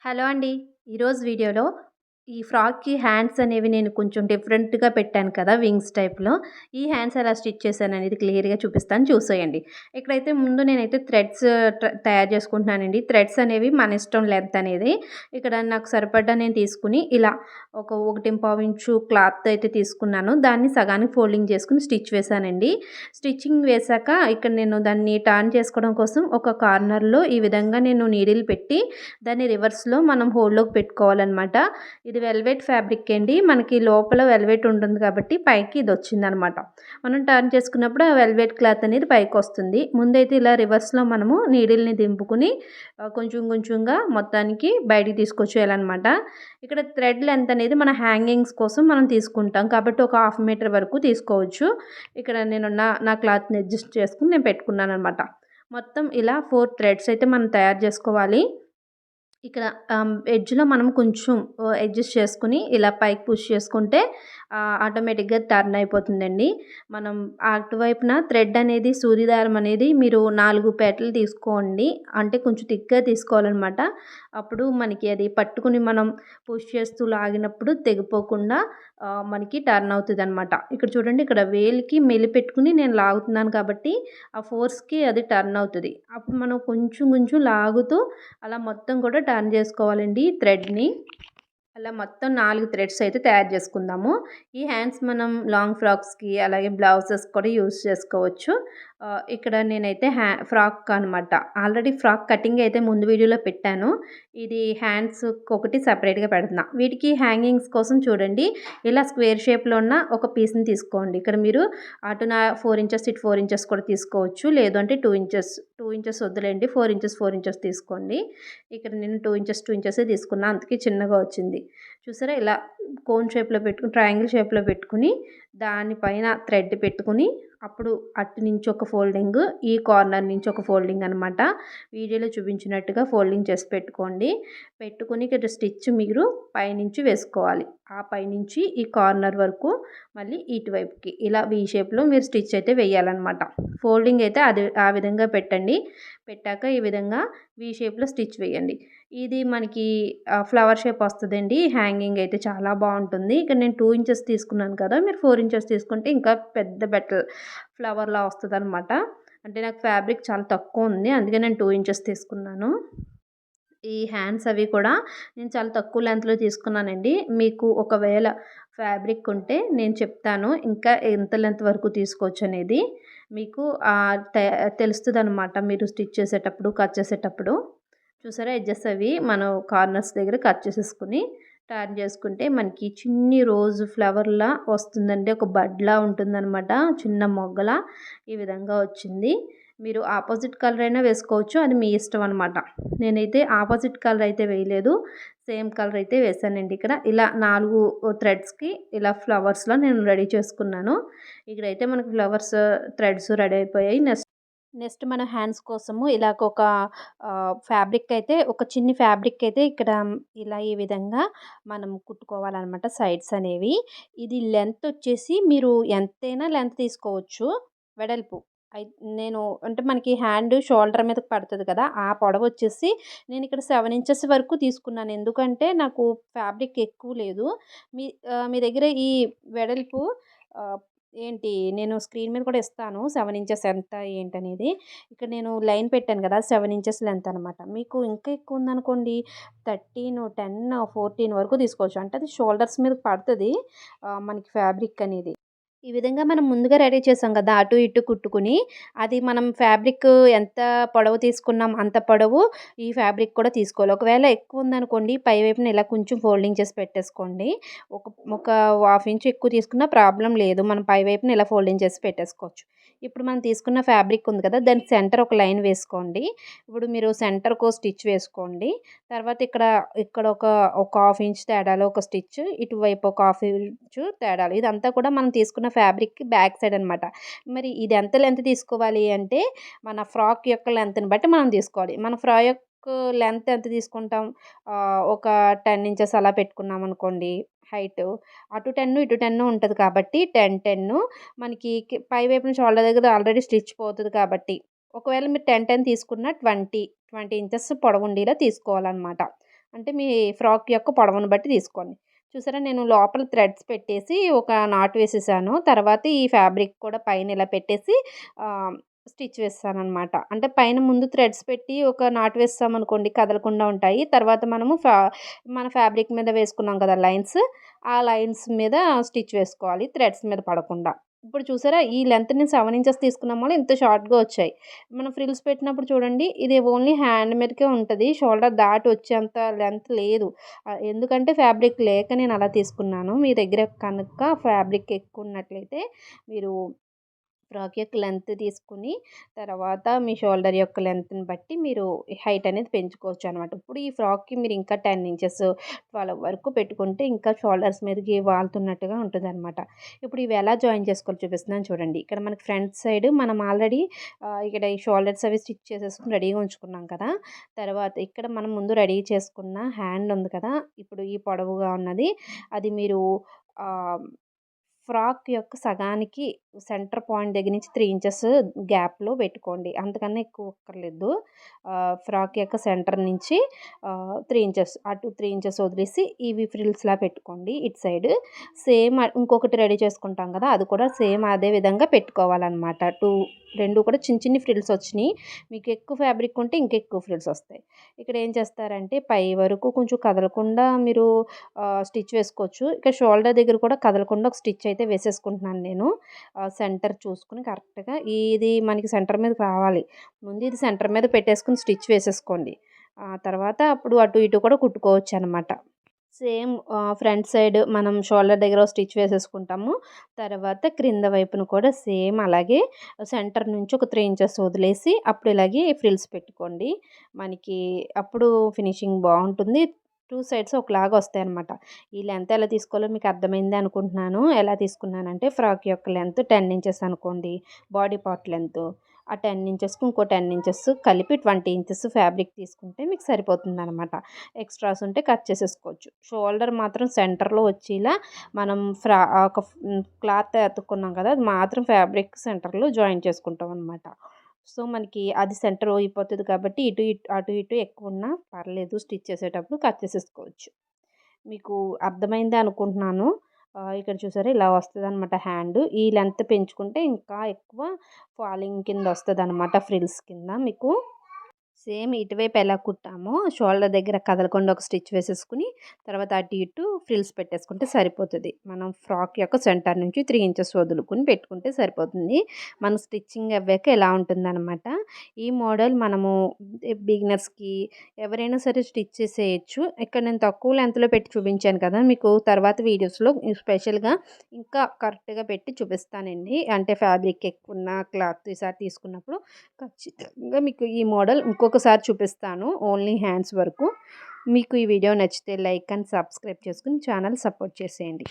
Hello అండి. ఈరోజు వీడియోలో ఈ ఫ్రాక్‌కి హ్యాండ్స్ అనేవి నేను కొంచెం డిఫరెంట్‌గా పెట్టాను కదా! వింగ్స్ టైప్‌లో. ఈ హ్యాండ్స్ ఎలా స్టిచ్ చేశాననేది క్లియర్‌గా చూపిస్తాను చూసేయండి. ఇక్కడైతే ముందు నేనైతే థ్రెడ్స్ తయారు చేసుకుంటున్నానండి. థ్రెడ్స్ అనేవి మన ఇష్టం లెంత్ అనేది. ఇక్కడ నాకు సరిపడా నేను తీసుకొని ఇలా ఒక 1.25 ఇంచు క్లాత్ అయితే తీసుకున్నాను. దాన్ని సగానికి ఫోల్డింగ్ చేసుకొని స్టిచ్ వేశానండి. స్టిచ్చింగ్ వేశాక ఇక్కడ నేను దాన్ని టర్న్ చేసుకోవడం కోసం ఒక కార్నర్‌లో ఈ విధంగా నేను నీడిల్ పెట్టి దాన్ని రివర్స్‌లో మనం హోల్‌లోకి పెట్టుకోవాలనమాట. ఇది వెల్వెట్ ఫ్యాబ్రిక్ అండి. మనకి లోపల వెల్వెట్ ఉంటుంది కాబట్టి పైకి ఇదొచ్చిందనమాట. మనం టర్న్ చేసుకున్నప్పుడు ఆ వెల్వెట్ క్లాత్ అనేది పైకొస్తుంది. ముందైతే ఇలా రివర్స్‌లో మనము నీడిల్‌ని దింపుకొని కొంచెం కొంచెంగా మొత్తానికి బయటికి తీసుకొచ్చేయాలనమాట. ఇక్కడ థ్రెడ్ లెంత్ అనేది మన హ్యాంగింగ్స్ కోసం మనం తీసుకుంటాం. కాబట్టి ఒక హాఫ్ మీటర్ వరకు తీసుకోవచ్చు. ఇక్కడ నేను నా క్లాత్‌ని అడ్జస్ట్ చేసుకొని నేను పెట్టుకున్నాననమాట. మొత్తం ఇలా 4 థ్రెడ్స్ అయితే మనం తయారు చేసుకోవాలి. ఇక్కడ ఎడ్జ్‌లో మనం కొంచెం అడ్జస్ట్ చేసుకొని ఇలా పైకి పుష్ చేసుకుంటే ఆటోమేటిక్‌గా టర్న్ అయిపోతుందండి. మనం అటువైపున థ్రెడ్ అనేది సూది దారం అనేది మీరు 4 పేటలు తీసుకోండి. అంటే కొంచెం థిక్‌గా తీసుకోవాలనమాట. అప్పుడు మనకి అది పట్టుకుని మనం పుష్ చేస్తూ లాగినప్పుడు తెగిపోకుండా మనకి టర్న్ అవుతదనమాట. ఇక్కడ చూడండి, ఇక్కడ వేలికి మెలిపెట్టుకుని నేను లాగుతున్నాను కాబట్టి ఆ ఫోర్స్‌కి అది టర్న్ అవుతది. అప్పుడు మనం కొంచెం కొంచెం లాగుతూ అలా మొత్తం కూడా టర్న్ చేసుకోవాలండి థ్రెడ్‌ని. అలా మొత్తం 4 థ్రెడ్స్ అయితే తయారు చేసుకుందాము. ఈ హ్యాండ్స్ మనం లాంగ్ ఫ్రాక్స్‌కి అలాగే బ్లౌజెస్ కూడా యూజ్ చేసుకోవచ్చు. ఇక్కడ నేనైతే ఫ్రాక్ అనమాట. ఆల్రెడీ ఫ్రాక్ కటింగ్ అయితే ముందు వీడియోలో పెట్టాను. ఇది హ్యాండ్స్‌కొకటి సెపరేట్‌గా పెడుతున్నా. వీటికి హ్యాంగింగ్స్ కోసం చూడండి, ఇలా స్క్వేర్ షేప్‌లో ఉన్న ఒక పీస్‌ని తీసుకోండి. ఇక్కడ మీరు అటున 4 ఇంచెస్, ఇటు 4 ఇంచెస్ కూడా తీసుకోవచ్చు. లేదు అంటే 2 ఇంచెస్, 2 ఇంచెస్ వద్దులేండి, 4 ఇంచెస్, 4 ఇంచెస్ తీసుకోండి. ఇక్కడ నేను 2 ఇంచెస్, 2 ఇంచెసే తీసుకున్నా. అందుకే చిన్నగా వచ్చింది. చూసారా, ఇలా కోన్ షేప్‌లో పెట్టుకొని, ట్రయాంగిల్ షేప్‌లో పెట్టుకొని దానిపైన థ్రెడ్ పెట్టుకొని అప్పుడు అటు నుంచి ఒక ఫోల్డింగ్, ఈ కార్నర్ నుంచి ఒక ఫోల్డింగ్ అనమాట. వీడియోలో చూపించినట్టుగా ఫోల్డింగ్ చేసి పెట్టుకోండి. పెట్టుకొని ఇక్కడ స్టిచ్ మీరు పైనుంచి వేసుకోవాలి. ఆ పైనుంచి ఈ కార్నర్ వరకు మళ్ళీ ఇటువైపుకి ఇలా వీ షేప్‌లో మీరు స్టిచ్ అయితే వేయాలన్నమాట. ఫోల్డింగ్ అయితే ఆ విధంగా పెట్టండి. పెట్టాక ఈ విధంగా వీ షేప్‌లో స్టిచ్ వేయండి. ఇది మనకి ఫ్లవర్ షేప్ వస్తదండి. హ్యాంగింగ్ అయితే చాలా బావుంటుంది. ఇక్కడ నేను 2 ఇంచెస్ తీసుకున్నాను కదా! మీరు 4 ఇంచెస్ తీసుకుంటే ఇంకా పెద్ద ఫ్లవర్‌లా వస్తదనమాట. అంటే నాకు ఫ్యాబ్రిక్ చాలా తక్కువుంది. అందుకే నేను 2 ఇంచెస్ తీసుకున్నాను. ఈ హ్యాండ్స్ అవి కూడా నేను చాలా తక్కువ లెంత్‌లో తీసుకున్నానండి. మీకు ఒకవేళ ఫ్యాబ్రిక్ ఉంటే నేను చెప్తాను, ఇంకా ఎంత లెంత్ వరకు తీసుకోవచ్చనేది. మీకు తెలుస్తదనమాట మీరు స్టిచ్ చేసేటప్పుడు, కట్ చేసేటప్పుడు. చూసారా, ఎడ్జెస్ అవి మనం కార్నర్స్ దగ్గర కట్ చేసేసుకొని టర్న్ చేసుకుంటే మనకి చిన్ని రోజ్ ఫ్లవర్‌లా వస్తుందండి. ఒక బడ్‌లా ఉంటుందనమాట. చిన్న మొగ్గలా ఈ విధంగా వచ్చింది. మీరు ఆపోజిట్ కలర్ అయినా వేసుకోవచ్చు. అది మీ ఇష్టం అనమాట. నేనైతే ఆపోజిట్ కలర్ అయితే వేయలేదు. సేమ్ కలర్ అయితే వేశానండి. ఇక్కడ ఇలా 4 థ్రెడ్స్‌కి ఇలా ఫ్లవర్స్‌లా నేను రెడీ చేసుకున్నాను. ఇక్కడైతే మనకు ఫ్లవర్స్ థ్రెడ్స్ రెడీ అయిపోయాయి. నెక్స్ట్ మన హ్యాండ్స్ కోసము ఇలాగొక ఫ్యాబ్రిక్ అయితే, ఒక చిన్ని ఫ్యాబ్రిక్ అయితే ఇక్కడ ఇలా ఈ విధంగా మనం కుట్టుకోవాలనమాట సైడ్స్ అనేవి. ఇది లెంత్ వచ్చేసి మీరు ఎంతైనా లెంత్ తీసుకోవచ్చు, వెడల్పు. అయి నేను అంటే మనకి హ్యాండ్ షోల్డర్ మీదకి పడుతుంది కదా! ఆ పొడవొచ్చేసి నేనిక్కడ 7 ఇంచెస్ వరకు తీసుకున్నాను. ఎందుకంటే నాకు ఫ్యాబ్రిక్ ఎక్కువ లేదు. మీ దగ్గర ఈ వెడల్పు ఆహ్, ఏంటి, నేను స్క్రీన్ మీద కూడా ఇస్తాను 7 ఇంచెస్ ఎంత ఏంటనేది. ఇక్కడ నేను లైన్ పెట్టాను కదా! 7 ఇంచెస్ లెంత్ అనమాట. మీకు ఇంకా ఎక్కువ ఉందనుకోండి 13, 10, 14 వరకు తీసుకోవచ్చు. అంటే అది షోల్డర్స్ మీదకి పడతది మనకి ఫ్యాబ్రిక్ అనేది. ఈ విధంగా మనం ముందుగా రెడీ చేసాం కదా! అటు ఇటు కుట్టుకుని, అది మనం ఫ్యాబ్రిక్ ఎంత పొడవు తీసుకున్నాం అంత పొడవు ఈ ఫ్యాబ్రిక్ కూడా తీసుకోవాలి. ఒకవేళ ఎక్కువ ఉందనుకోండి పై వైపున ఇలా కొంచెం ఫోల్డింగ్ చేసి పెట్టేసుకోండి. ఒక ఒక హాఫ్ ఇంచ్ ఎక్కువ తీసుకున్నా ప్రాబ్లమ్ లేదు. మనం పై వైపున ఇలా ఫోల్డింగ్ చేసి పెట్టేసుకోవచ్చు. ఇప్పుడు మనం తీసుకున్న ఫ్యాబ్రిక్ ఉంది కదా! దానికి సెంటర్ ఒక లైన్ వేసుకోండి. ఇప్పుడు మీరు సెంటర్‌కో స్టిచ్ వేసుకోండి. తర్వాత ఇక్కడ ఒక హాఫ్ ఇంచ్ తేడాలో ఒక స్టిచ్, ఇటువైపు ఒక హాఫ్ ఇంచు తేడాలో, ఇదంతా కూడా మనం తీసుకున్న ఫ్యాబ్రిక్‌కి బ్యాక్ సైడ్ అనమాట. మరి ఇది ఎంత లెంత్ తీసుకోవాలి అంటే, మన ఫ్రాక్ యొక్క లెంత్‌ని బట్టి మనం తీసుకోవాలి. మన ఫ్రాక్ లెంత్ ఎంత తీసుకుంటాం, ఒక 10 ఇంచెస్ అలా పెట్టుకున్నామనుకోండి హైటు. అటు 10 ఇటు 10 ఉంటది కాబట్టి 10, 10 మనకి పై వైపున షోల్డర్ దగ్గర ఆల్రెడీ స్టిచ్ పోతది కాబట్టి, ఒకవేళ మీరు 10, 10 తీసుకున్న 20 ఇంచెస్ పొడవుండేలా తీసుకోవాలనమాట. అంటే మీ ఫ్రాక్ యొక్క పొడవును బట్టి తీసుకోండి. చూసారా నేను లోపల థ్రెడ్స్ పెట్టేసి ఒక నాట్ వేసేసాను. తర్వాత ఈ ఫ్యాబ్రిక్ కూడా పైన ఇలా పెట్టేసి ఆహ్, స్టిచ్ వేసేసాననమాట. అంటే పైన ముందు థ్రెడ్స్ పెట్టి ఒక నాట్ వేసామనుకోండి కదలకుండా ఉంటాయి. తర్వాత మనము మన ఫ్యాబ్రిక్ మీద వేసుకున్నాం కదా లైన్స్, ఆ లైన్స్ మీద స్టిచ్ వేసుకోవాలి థ్రెడ్స్ మీద పడకుండా. ఇప్పుడు చూసారా ఈ లెంత్ నేను 7 ఇంచెస్ తీసుకున్నాం వల్ల ఇంత షార్ట్‌గా వచ్చాయి. మనం ఫ్రిల్స్ పెట్టినప్పుడు చూడండి ఇది ఓన్లీ హ్యాండ్ మీదకే ఉంటది. షోల్డర్ దాటి వచ్చేంత లెంత్ లేదు. ఎందుకంటే ఫ్యాబ్రిక్ లేక నేను అలా తీసుకున్నాను. మీ దగ్గర కనుక ఫ్యాబ్రిక్ ఎక్కువ ఉన్నట్లయితే మీరు ఫ్రాక్ యొక్క లెంత్ తీసుకుని, తర్వాత మీ షోల్డర్ యొక్క లెంత్‌ని బట్టి మీరు హైట్ అనేది పెంచుకోవచ్చు అనమాట. ఇప్పుడు ఈ ఫ్రాక్‌కి మీరు ఇంకా 10 ఇంచెస్, 12 వరకు పెట్టుకుంటే ఇంకా షోల్డర్స్ మీదకి వాలుతున్నట్టుగా ఉంటదనమాట. ఇప్పుడు ఇవి ఎలా జాయిన్ చేసుకోవాలో చూపిస్తున్నాను చూడండి. ఇక్కడ మనకి ఫ్రంట్ సైడ్ మనం ఆల్రెడీ ఇక్కడ ఈ షోల్డర్స్ అవి స్టిచ్ చేసేసుకొని రెడీగా ఉంచుకున్నాం కదా! తర్వాత ఇక్కడ మనం ముందు రెడీ చేసుకున్న హ్యాండ్ ఉంది కదా! ఇప్పుడు ఈ పొడవుగా ఉన్నది అది మీరు ఆహ్ ఫ్రాక్ యొక్క సగానికి సెంటర్ పాయింట్ దగ్గర నుంచి 3 ఇంచెస్ గ్యాప్‌లో పెట్టుకోండి. అంతకన్నా ఎక్కువ అక్కర్లేదు. ఫ్రాక్ యొక్క సెంటర్ నుంచి 3 ఇంచెస్ అటు 3 ఇంచెస్ వదిలేసి ఇవి ఫ్రిల్స్‌లా పెట్టుకోండి ఇటు సైడ్. సేమ్ ఇంకొకటి రెడీ చేసుకుంటాం కదా! అది కూడా సేమ్ అదే విధంగా పెట్టుకోవాలనమాట. 2 కూడా చిన్ని చిన్ని ఫ్రిల్స్ వచ్చినియి. మీకు ఎక్కువ ఫ్యాబ్రిక్ ఉంటే ఇంకెక్కువ ఫ్రిల్స్ వస్తాయి. ఇక్కడ ఏం చేస్తారంటే పై వరకు కొంచెం కదలకుండా మీరు స్టిచ్ వేసుకోవచ్చు. ఇక్కడ షోల్డర్ దగ్గర కూడా కదలకుండా ఒక స్టిచ్ అయితే వేసేసుకుంటున్నాను నేను. సెంటర్ చూసుకొని కరెక్ట్‌గా ఇది మనకి సెంటర్ మీదకి రావాలి. ముందు ఇది సెంటర్ మీద పెట్టేసుకొని స్టిచ్ వేసేసుకోండి. తర్వాత అప్పుడు అటు ఇటు కూడా కుట్టుకోవచ్చనమాట. సేమ్ ఫ్రంట్ సైడ్ మనం షోల్డర్ దగ్గర ఒక స్టిచ్ వేసేసుకుంటాము. తర్వాత క్రింద వైపున కూడా సేమ్ అలాగే సెంటర్ నుంచి ఒక 3 ఇంచెస్ వదిలేసి అప్పుడు ఇలాగే ఫ్రిల్స్ పెట్టుకోండి. మనకి అప్పుడు ఫినిషింగ్ బావుంటుంది. 2 సైడ్స్ ఒకలాగా వస్తాయన్నమాట. ఈ లెంత్ ఎలా తీసుకోవాలో మీకు అర్థమైంది అనుకుంటున్నాను. ఎలా తీసుకున్నానంటే ఫ్రాక్ యొక్క లెంత్ 10 ఇంచెస్ అనుకోండి. Body part length. ఆ 10 ఇంచెస్‌కి ఇంకో 10 ఇంచెస్ కలిపి 20 ఇంచెస్ ఫ్యాబ్రిక్ తీసుకుంటే మీకు సరిపోతుందనమాట. ఎక్స్‌ట్రాస్ ఉంటే కట్ చేసేసుకోవచ్చు. షోల్డర్ మాత్రం సెంటర్‌లో వచ్చేలా మనం ఒక క్లాత్ అతుక్కున్నాం కదా! అది మాత్రం ఫ్యాబ్రిక్ సెంటర్‌లో జాయిన్ చేసుకుంటాం అనమాట. సో, మనకి అది సెంటర్ అయిపోతది కాబట్టి అటు ఇటు ఎక్కువున్నా పర్లేదు స్టిచ్ చేసేటప్పుడు కట్ చేసేసుకోవచ్చు. మీకు అర్థమైందే అనుకుంటున్నాను. ఇక్కడ చూసారా ఇలా వస్తదనమాట హ్యాండ్. ఈ లెంత్ పెంచుకుంటే ఇంకా ఎక్కువ ఫాలింగ్ కింద వస్తదనమాట ఫ్రిల్స్ కింద మీకు. సేమ్ ఇటువైపు ఎలా కుట్టామో షోల్డర్ దగ్గర కదలకుండా ఒక స్టిచ్ వేసేసుకుని తర్వాత అటు ఇటు ఫ్రిల్స్ పెట్టేసుకుంటే సరిపోతుంది. మనం ఫ్రాక్ యొక్క సెంటర్ నుంచి 3 ఇంచెస్ వదులుకొని పెట్టుకుంటే సరిపోతుంది. మన స్టిచ్చింగ్ అవ్వాక ఇలా ఉంటుందన్నమాట. ఈ మోడల్ మనము బిగినర్స్‌కి ఎవరైనా సరే స్టిచ్ చేసేయచ్చు. ఇక్కడ నేను తక్కువ లెంత్‌లో పెట్టి చూపించాను కదా! మీకు తర్వాత వీడియోస్‌లో స్పెషల్‌గా ఇంకా కరెక్ట్‌గా పెట్టి చూపిస్తానండి. అంటే ఫ్యాబ్రిక్ ఎక్కువున్న క్లాత్ ఈసారి తీసుకున్నప్పుడు ఖచ్చితంగా మీకు ఈ మోడల్ ఇంకొకసారి చూపిస్తాను. ఓన్లీ హ్యాండ్స్ వరకు. మీకు ఈ వీడియో నచ్చితే లైక్ అండ్ సబ్స్క్రైబ్ చేసుకొని ఛానల్ సపోర్ట్ చేసేయండి.